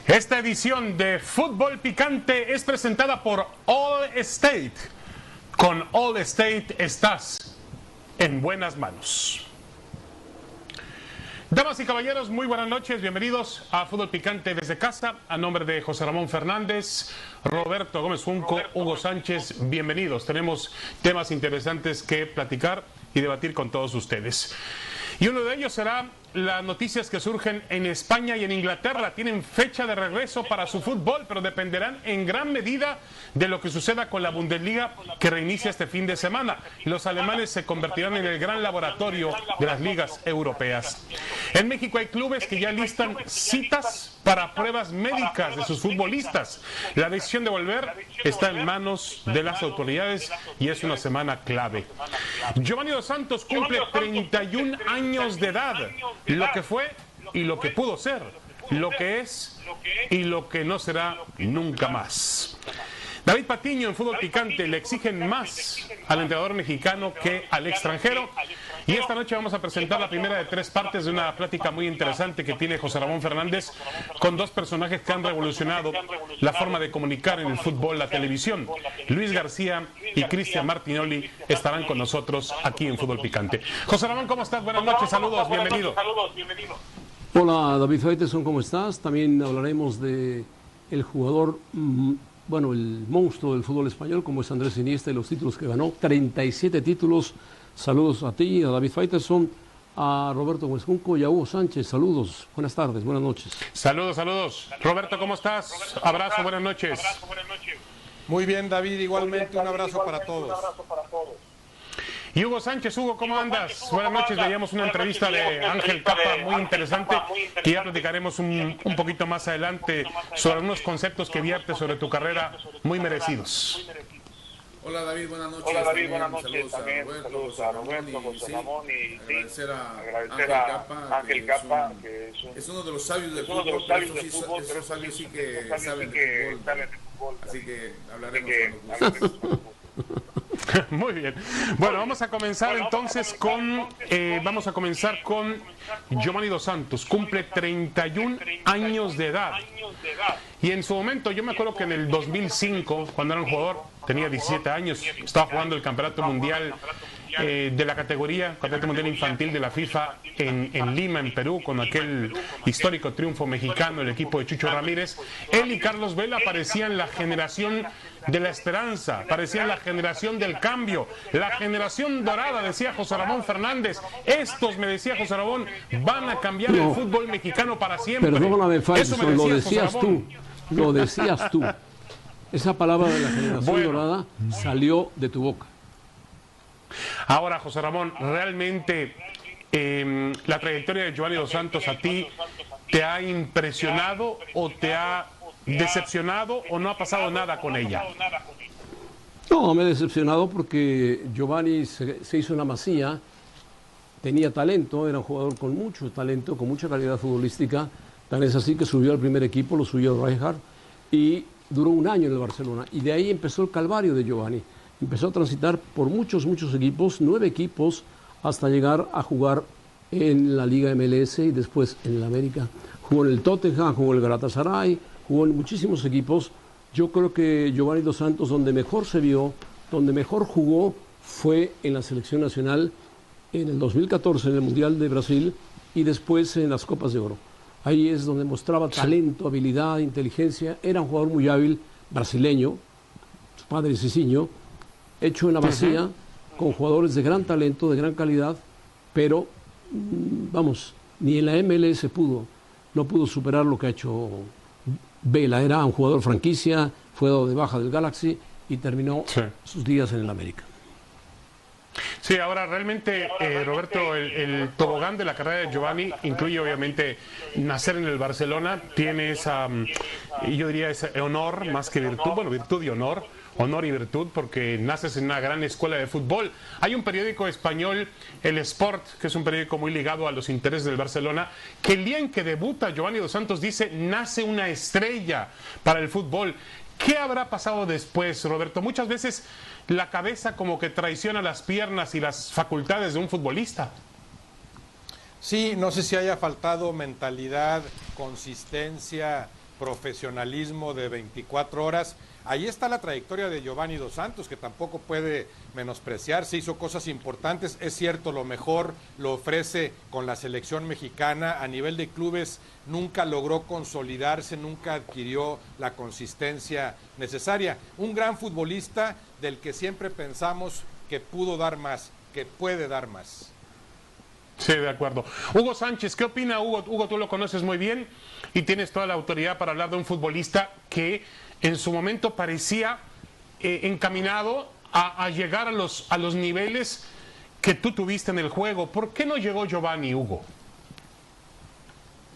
Esta edición de Fútbol Picante es presentada por Allstate. Con Allstate estás en buenas manos. Damas y caballeros, muy buenas noches, bienvenidos a Fútbol Picante desde casa. A nombre de José Ramón Fernández, Roberto Gómez Junco, Hugo Sánchez, bienvenidos. Tenemos temas interesantes que platicar y debatir con todos ustedes. Y uno de ellos será las noticias que surgen en España y en Inglaterra. Tienen fecha de regreso para su fútbol, pero dependerán en gran medida de lo que suceda con la Bundesliga, que reinicia este fin de semana. Los alemanes se convertirán en el gran laboratorio de las ligas europeas. En México hay clubes que ya listan citas para pruebas médicas de sus futbolistas. La decisión de volver está en manos de las autoridades y es una semana clave. Giovanni Dos Santos cumple 31 años de edad. Lo que fue y lo que pudo ser, lo que es y lo que no será nunca más. David Patiño en Fútbol Picante le exigen más al entrenador mexicano que al extranjero. Y esta noche vamos a presentar la primera de 3 partes de una plática muy interesante que tiene José Ramón Fernández con 2 personajes que han revolucionado la forma de comunicar en el fútbol, la televisión. Luis García y Cristian Martinoli estarán con nosotros aquí en Fútbol Picante. José Ramón, ¿cómo estás? Buenas noches, saludos, bienvenido. Hola David Faitelson, ¿cómo estás? También hablaremos de el jugador, bueno, el monstruo del fútbol español, como es Andrés Iniesta, y los títulos que ganó, 37 títulos. Saludos a ti, a David Faitelson, a Roberto Gómez Junco y a Hugo Sánchez. Saludos, buenas tardes, buenas noches. Saludos, saludos. Roberto, ¿cómo estás? Abrazo, buenas noches. Muy bien, David, igualmente un abrazo para todos. Y Hugo Sánchez, Hugo, ¿cómo andas? Buenas noches, veíamos una entrevista de Ángel Capa muy interesante, que ya platicaremos un poquito más adelante sobre algunos conceptos que vierte sobre tu carrera muy merecidos. Hola David, buenas noches. Hola David, buenas noches. Saludos También saludos a Roberto, José Ramón y agradecer a Ángel Capa, que es uno de los sabios del fútbol, pero esos sabios sí que saben de fútbol. Así que hablaremos cuando guste. Muy bien. Bueno, vamos a comenzar entonces con Giovanni Dos Santos. Cumple 31 años de edad. Y en su momento, yo me acuerdo que en el 2005, cuando era un jugador, tenía 17 años, estaba jugando el Campeonato Mundial de la categoría, Campeonato Mundial Infantil de la FIFA en Lima, en Perú, con aquel histórico triunfo mexicano, el equipo de Chucho Ramírez. Él y Carlos Vela parecían la generación de la esperanza, parecían la generación del cambio, la generación dorada, decía José Ramón Fernández. Estos, me decía José Ramón, van a cambiar el fútbol mexicano para siempre. Perdóname, Faitelson, lo decías tú. Esa palabra de la generación dorada salió de tu boca. Ahora, José Ramón, ¿realmente la trayectoria de Giovanni Dos Santos a ti te ha impresionado o te ha decepcionado o no ha pasado nada con ella? No, me he decepcionado porque Giovanni se hizo una masía, tenía talento, era un jugador con mucho talento, con mucha calidad futbolística, tan es así que subió al primer equipo, lo subió Rijkaard y duró un año en el Barcelona y de ahí empezó el calvario de Giovanni. Empezó a transitar por muchos equipos, 9 equipos, hasta llegar a jugar en la Liga MLS y después en el América. Jugó en el Tottenham, jugó en el Galatasaray, jugó en muchísimos equipos. Yo creo que Giovanni Dos Santos, donde mejor se vio, donde mejor jugó, fue en la selección nacional en el 2014, en el Mundial de Brasil, y después en las Copas de Oro. Ahí es donde mostraba talento, habilidad, inteligencia. Era un jugador muy hábil, brasileño, su padre es Cicinho, hecho en la Masía, con jugadores de gran talento, de gran calidad, pero, vamos, ni en la MLS no pudo superar lo que ha hecho Vela. Era un jugador franquicia, fue dado de baja del Galaxy y terminó sus días en el América. Sí, ahora realmente, Roberto, el tobogán de la carrera de Giovanni incluye obviamente nacer en el Barcelona, tiene esa, yo diría, ese honor más que virtud, bueno, virtud y honor y virtud, porque naces en una gran escuela de fútbol. Hay un periódico español, El Sport, que es un periódico muy ligado a los intereses del Barcelona, que el día en que debuta Giovanni Dos Santos dice, nace una estrella para el fútbol. ¿Qué habrá pasado después, Roberto? Muchas veces la cabeza como que traiciona las piernas y las facultades de un futbolista. Sí, no sé si haya faltado mentalidad, consistencia profesionalismo de 24 horas. Ahí está la trayectoria de Giovanni Dos Santos, que tampoco puede menospreciarse, hizo cosas importantes, es cierto, lo mejor lo ofrece con la selección mexicana, a nivel de clubes nunca logró consolidarse, nunca adquirió la consistencia necesaria. Un gran futbolista del que siempre pensamos que pudo dar más, que puede dar más. Sí, de acuerdo. Hugo Sánchez, ¿qué opina Hugo? Hugo, tú lo conoces muy bien y tienes toda la autoridad para hablar de un futbolista que en su momento parecía encaminado a llegar a los niveles que tú tuviste en el juego. ¿Por qué no llegó Giovanni, Hugo?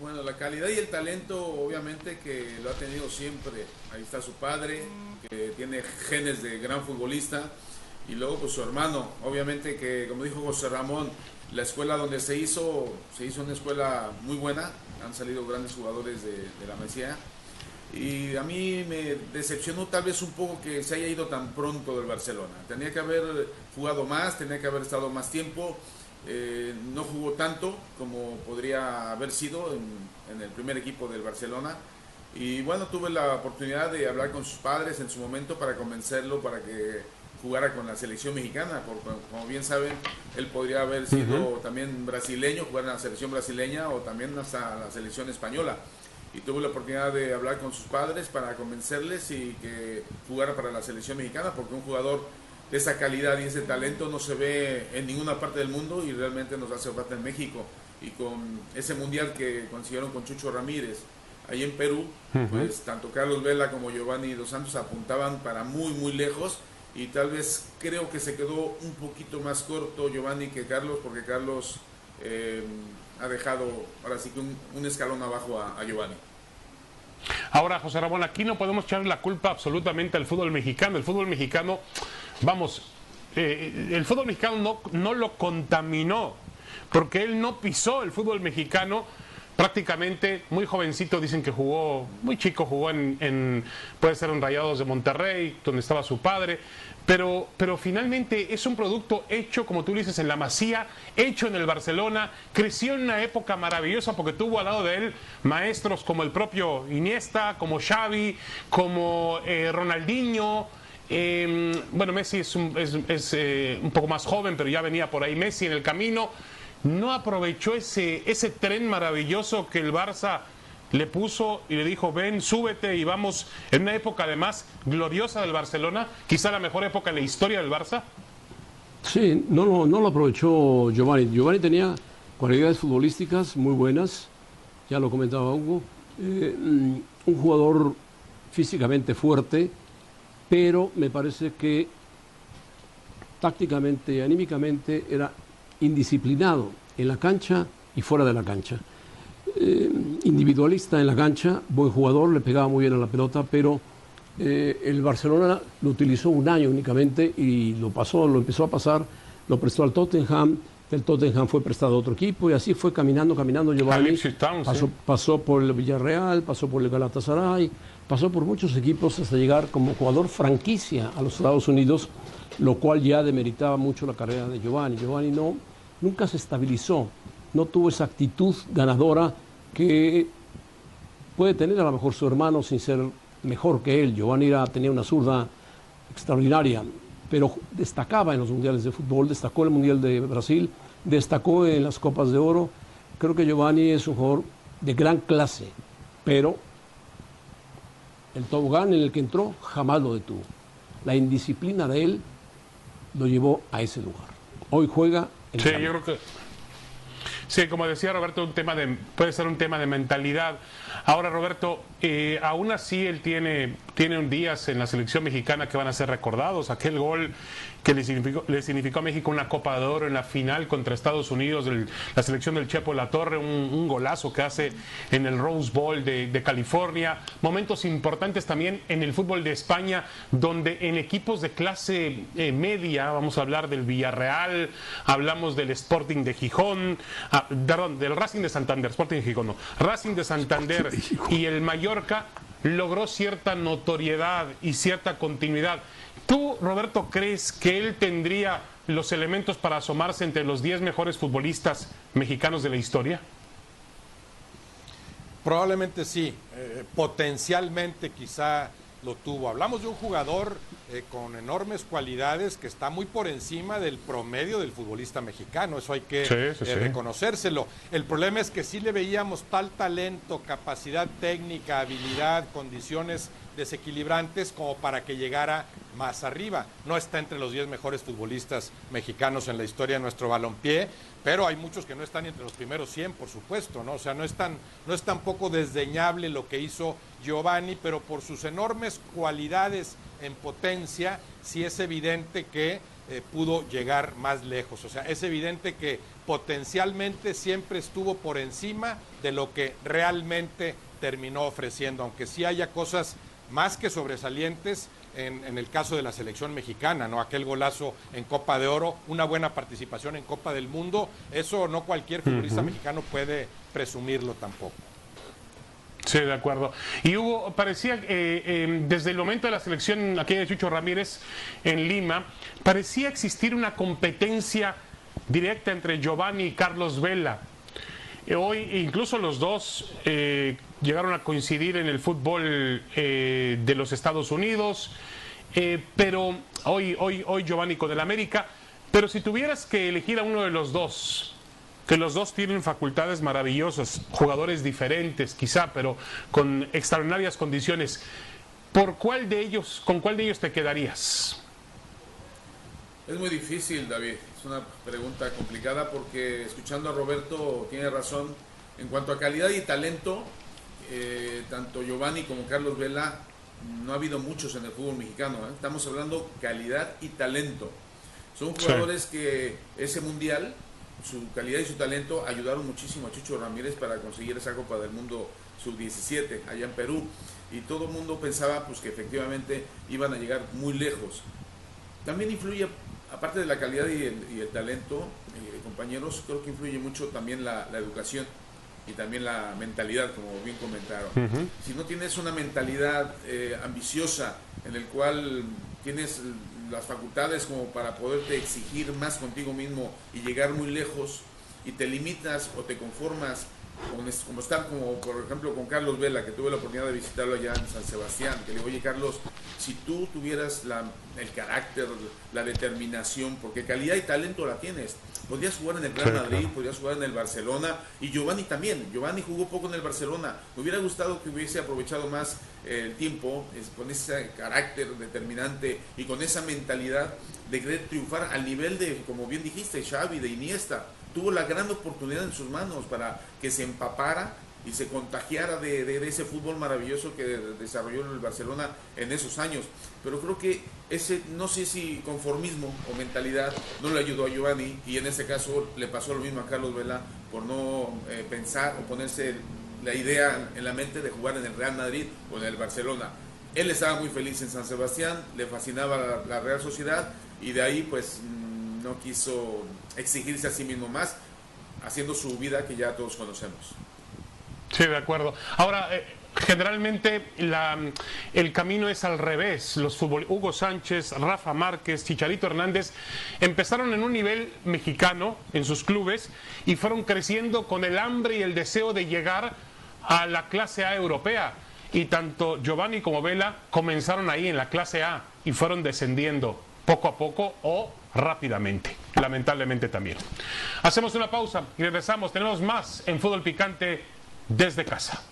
Bueno, la calidad y el talento obviamente que lo ha tenido siempre. Ahí está su padre, que tiene genes de gran futbolista, y luego pues su hermano, obviamente que, como dijo José Ramón, la escuela donde se hizo una escuela muy buena, han salido grandes jugadores de la Mesía, y a mí me decepcionó tal vez un poco que se haya ido tan pronto del Barcelona. Tenía que haber jugado más, tenía que haber estado más tiempo, no jugó tanto como podría haber sido en el primer equipo del Barcelona, y bueno, tuve la oportunidad de hablar con sus padres en su momento para convencerlo para que jugara con la selección mexicana, porque como bien saben, él podría haber sido también brasileño, jugar en la selección brasileña o también hasta la selección española. Y tuve la oportunidad de hablar con sus padres para convencerles y que jugara para la selección mexicana, porque un jugador de esa calidad y ese talento no se ve en ninguna parte del mundo y realmente nos hace falta en México. Y con ese mundial que consiguieron con Chucho Ramírez ahí en Perú, pues tanto Carlos Vela como Giovanni Dos Santos apuntaban para muy muy lejos, y tal vez creo que se quedó un poquito más corto Giovanni que Carlos, porque Carlos ha dejado ahora sí que un escalón abajo a Giovanni. Ahora, José Ramón, aquí no podemos echar la culpa absolutamente al fútbol mexicano. El fútbol mexicano, vamos, el fútbol mexicano no lo contaminó, porque él no pisó el fútbol mexicano. Prácticamente muy jovencito, dicen que jugó, muy chico, jugó puede ser en Rayados de Monterrey, donde estaba su padre, pero finalmente es un producto hecho, como tú dices, en la Masía, hecho en el Barcelona, creció en una época maravillosa porque tuvo al lado de él maestros como el propio Iniesta, como Xavi, como Ronaldinho. Bueno, Messi es un poco más joven, pero ya venía por ahí Messi en el camino. No aprovechó ese tren maravilloso que el Barça le puso y le dijo: ven, súbete y vamos, en una época además gloriosa del Barcelona, quizá la mejor época en la historia del Barça. Sí, no lo aprovechó Giovanni. Giovanni tenía cualidades futbolísticas muy buenas, ya lo comentaba Hugo, un jugador físicamente fuerte, pero me parece que tácticamente, anímicamente era indisciplinado en la cancha y fuera de la cancha. Individualista en la cancha, buen jugador, le pegaba muy bien a la pelota, pero el Barcelona lo utilizó un año únicamente y lo empezó a pasar, lo prestó al Tottenham, del Tottenham fue prestado a otro equipo y así fue caminando Giovanni. Pasó por el Villarreal, pasó por el Galatasaray, pasó por muchos equipos hasta llegar como jugador franquicia a los Estados Unidos, lo cual ya demeritaba mucho la carrera de Giovanni. Giovanni nunca se estabilizó, no tuvo esa actitud ganadora que puede tener a lo mejor su hermano sin ser mejor que él. Giovanni tenía una zurda extraordinaria, pero destacaba en los mundiales de fútbol, destacó en el Mundial de Brasil, destacó en las Copas de Oro. Creo que Giovanni es un jugador de gran clase, pero el tobogán en el que entró jamás lo detuvo. La indisciplina de él lo llevó a ese lugar. Hoy juega en Sí, yo creo que sí, como decía Roberto, puede ser un tema de mentalidad. Ahora, Roberto, aún así él tiene un días en la selección mexicana que van a ser recordados. Aquel gol que le significó a México una Copa de Oro en la final contra Estados Unidos, la selección del Chepo Latorre, un golazo que hace en el Rose Bowl de California. Momentos importantes también en el fútbol de España, donde en equipos de clase media, vamos a hablar del Villarreal, hablamos del Sporting de Gijón, perdón, del Racing de Santander, Sporting de Gijón no, Racing de Santander y el Mallorca, logró cierta notoriedad y cierta continuidad. ¿Tú, Roberto, crees que él tendría los elementos para asomarse entre los 10 mejores futbolistas mexicanos de la historia? Probablemente sí, potencialmente quizá lo tuvo. Hablamos de un jugador con enormes cualidades que está muy por encima del promedio del futbolista mexicano, eso hay que reconocérselo. El problema es que sí le veíamos tal talento, capacidad técnica, habilidad, condiciones desequilibrantes como para que llegara más arriba. No está entre los 10 mejores futbolistas mexicanos en la historia de nuestro balompié, pero hay muchos que no están entre los primeros 100, por supuesto, ¿no? O sea, no es tan poco desdeñable lo que hizo Giovanni, pero por sus enormes cualidades en potencia, sí es evidente que pudo llegar más lejos. O sea, es evidente que potencialmente siempre estuvo por encima de lo que realmente terminó ofreciendo, aunque sí haya cosas más que sobresalientes en el caso de la selección mexicana, ¿no? Aquel golazo en Copa de Oro, una buena participación en Copa del Mundo, eso no cualquier futbolista mexicano puede presumirlo tampoco. Sí, de acuerdo. Y Hugo, parecía, desde el momento de la selección aquella de Chucho Ramírez en Lima, parecía existir una competencia directa entre Giovanni y Carlos Vela. Hoy incluso los dos llegaron a coincidir en el fútbol de los Estados Unidos, pero hoy Giovanni con el América. Pero si tuvieras que elegir a uno de los dos, que los dos tienen facultades maravillosas, jugadores diferentes quizá, pero con extraordinarias condiciones, ¿con cuál de ellos te quedarías? Es muy difícil, David. Es una pregunta complicada porque escuchando a Roberto tiene razón. En cuanto a calidad y talento, tanto Giovanni como Carlos Vela, no ha habido muchos en el fútbol mexicano. Estamos hablando calidad y talento. Son jugadores que ese mundial, su calidad y su talento ayudaron muchísimo a Chucho Ramírez para conseguir esa Copa del Mundo Sub-17 allá en Perú. Y todo el mundo pensaba pues que efectivamente iban a llegar muy lejos. También influye, aparte de la calidad y el talento, compañeros, creo que influye mucho también la educación y también la mentalidad, como bien comentaron. Si no tienes una mentalidad ambiciosa, en el cual tienes las facultades como para poderte exigir más contigo mismo y llegar muy lejos, y te limitas o te conformas como estar como por ejemplo con Carlos Vela, que tuve la oportunidad de visitarlo allá en San Sebastián, que le digo, oye Carlos, si tú tuvieras el carácter, la determinación, porque calidad y talento la tienes, podrías jugar en el Real Madrid, podrías jugar en el Barcelona, y Giovanni también. Giovanni jugó poco en el Barcelona. Me hubiera gustado que hubiese aprovechado más el tiempo con ese carácter determinante y con esa mentalidad de querer triunfar al nivel de, como bien dijiste, Xavi, de Iniesta. Tuvo la gran oportunidad en sus manos para que se empapara y se contagiara de ese fútbol maravilloso que desarrolló el Barcelona en esos años. Pero creo que ese, no sé si conformismo o mentalidad no le ayudó a Giovanni, y en ese caso le pasó lo mismo a Carlos Vela por no pensar o ponerse la idea en la mente de jugar en el Real Madrid o en el Barcelona. Él estaba muy feliz en San Sebastián, le fascinaba la Real Sociedad, y de ahí pues no quiso exigirse a sí mismo más, haciendo su vida que ya todos conocemos. Sí, de acuerdo. Ahora, generalmente el camino es al revés. Hugo Sánchez, Rafa Márquez, Chicharito Hernández empezaron en un nivel mexicano en sus clubes y fueron creciendo con el hambre y el deseo de llegar a la clase A europea. Y tanto Giovanni como Vela comenzaron ahí en la clase A y fueron descendiendo poco a poco o rápidamente, lamentablemente también. Hacemos una pausa y regresamos. Tenemos más en Fútbol Picante desde casa.